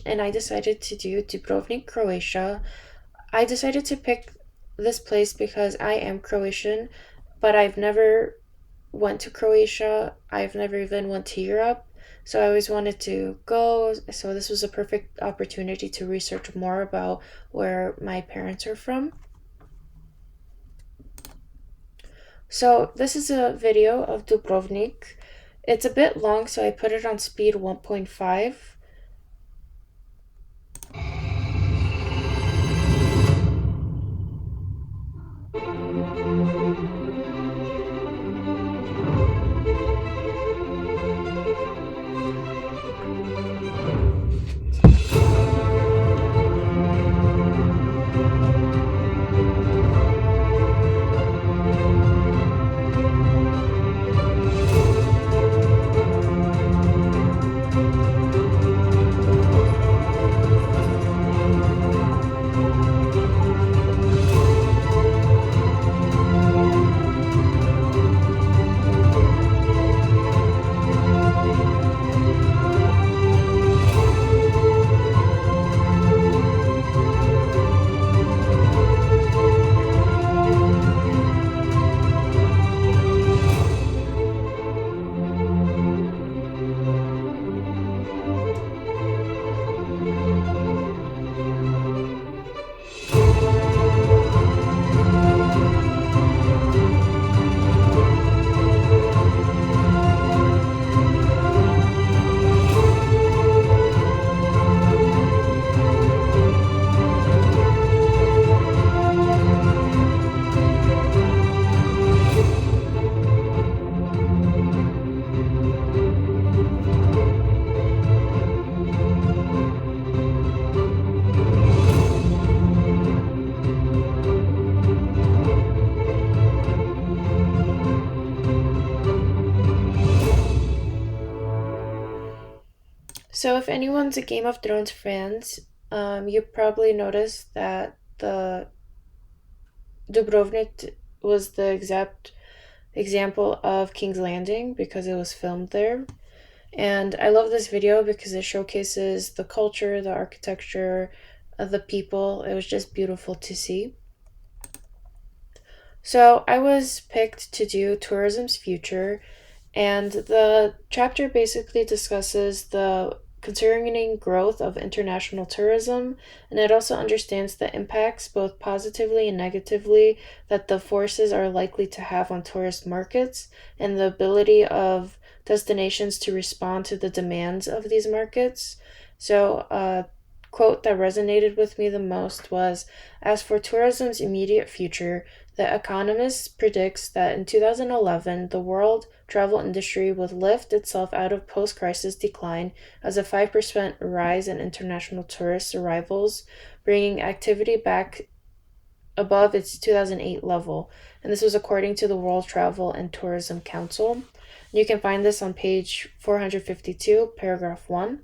And I decided to do Dubrovnik, Croatia. I decided to pick this place because I am Croatian, but I've never went to Croatia. I've never even went to Europe. So I always wanted to go. So this was a perfect opportunity to research more about where my parents are from. So this is a video of Dubrovnik. It's a bit long, so I put it on speed 1.5. So if anyone's a Game of Thrones fans, you probably noticed that the Dubrovnik was the exact example of King's Landing because it was filmed there. And I love this video because it showcases the culture, the architecture, of the people. It was just beautiful to see. So I was picked to do tourism's future, and the chapter basically discusses the concerning growth of international tourism, and it also understands the impacts, both positively and negatively, that the forces are likely to have on tourist markets and the ability of destinations to respond to the demands of these markets. So, quote that resonated with me the most was, as for tourism's immediate future, the Economist predicts that in 2011, the world travel industry would lift itself out of post crisis decline as a 5% rise in international tourist arrivals, bringing activity back above its 2008 level. And this was according to the World Travel and Tourism Council. You can find this on page 452, paragraph 1.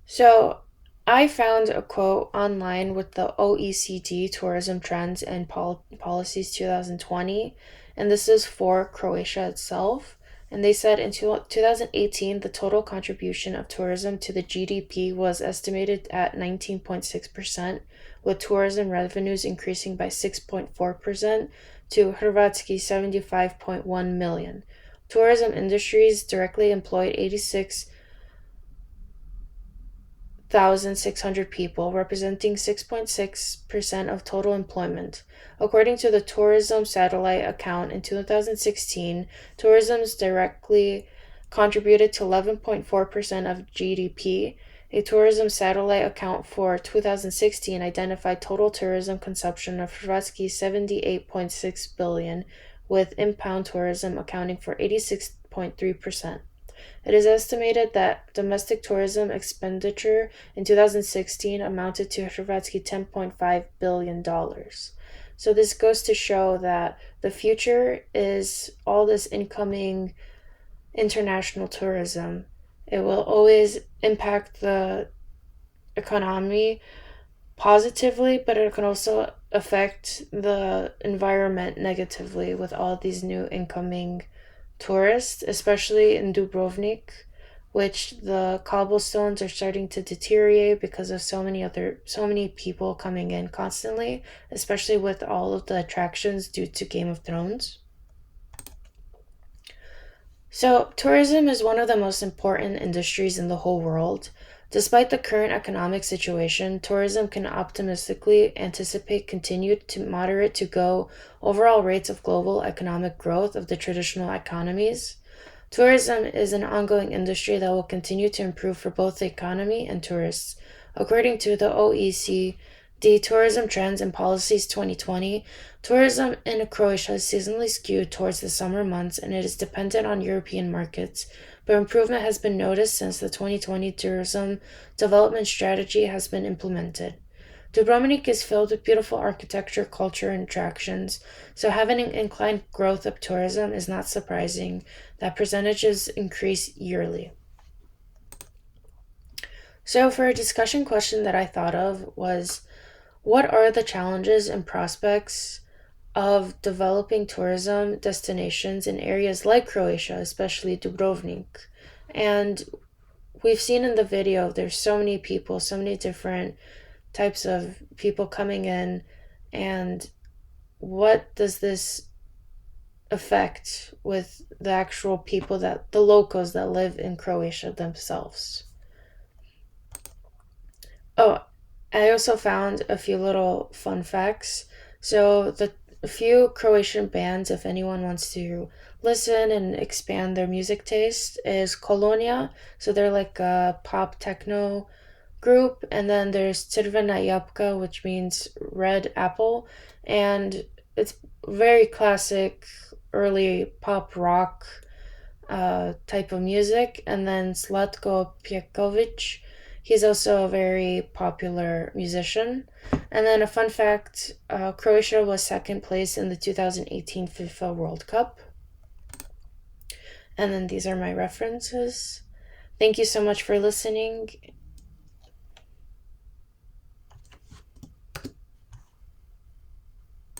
So I found a quote online with the OECD Tourism Trends and Policies 2020, and this is for Croatia itself. And they said in 2018, the total contribution of tourism to the GDP was estimated at 19.6%, with tourism revenues increasing by 6.4% to Hrvatski 75.1 million. Tourism industries directly employed 86,600 people, representing 6.6% of total employment. According to the Tourism Satellite account in 2016, tourism directly contributed to 11.4% of GDP. A tourism satellite account for 2016 identified total tourism consumption of Hrvatski 78.6 billion, with inbound tourism accounting for 86.3%. It is estimated that domestic tourism expenditure in 2016 amounted to Hrvatski $10.5 billion. So this goes to show that the future is all this incoming international tourism. It will always impact the economy positively, but it can also affect the environment negatively with all these new incoming tourists, especially in Dubrovnik, which the cobblestones are starting to deteriorate because of so many people coming in constantly, especially with all of the attractions due to Game of Thrones. So, tourism is one of the most important industries in the whole world. Despite the current economic situation, tourism can optimistically anticipate continued to moderate to go overall rates of global economic growth of the traditional economies. Tourism is an ongoing industry that will continue to improve for both the economy and tourists. According to the OECD Tourism Trends and Policies 2020, tourism in Croatia is seasonally skewed towards the summer months and it is dependent on European markets, but improvement has been noticed since the 2020 tourism development strategy has been implemented. Dubrovnik is filled with beautiful architecture, culture, and attractions, so having an inclined growth of tourism is not surprising that percentages increase yearly. So, for a discussion question that I thought of was, what are the challenges and prospects of developing tourism destinations in areas like Croatia, especially Dubrovnik? And we've seen in the video, there's so many people, so many different types of people coming in, and what does this affect with the actual people, that the locals that live in Croatia themselves? Oh, I also found a few little fun facts. So the a few Croatian bands, if anyone wants to listen and expand their music taste, is Colonia. So they're like a pop techno group, and then there's Crvena Japka, which means red apple, and it's very classic early pop rock type of music. And then Slatko Pjekovic, he's also a very popular musician. And then a fun fact, Croatia was second place in the 2018 FIFA World Cup. And then these are my references. Thank you so much for listening,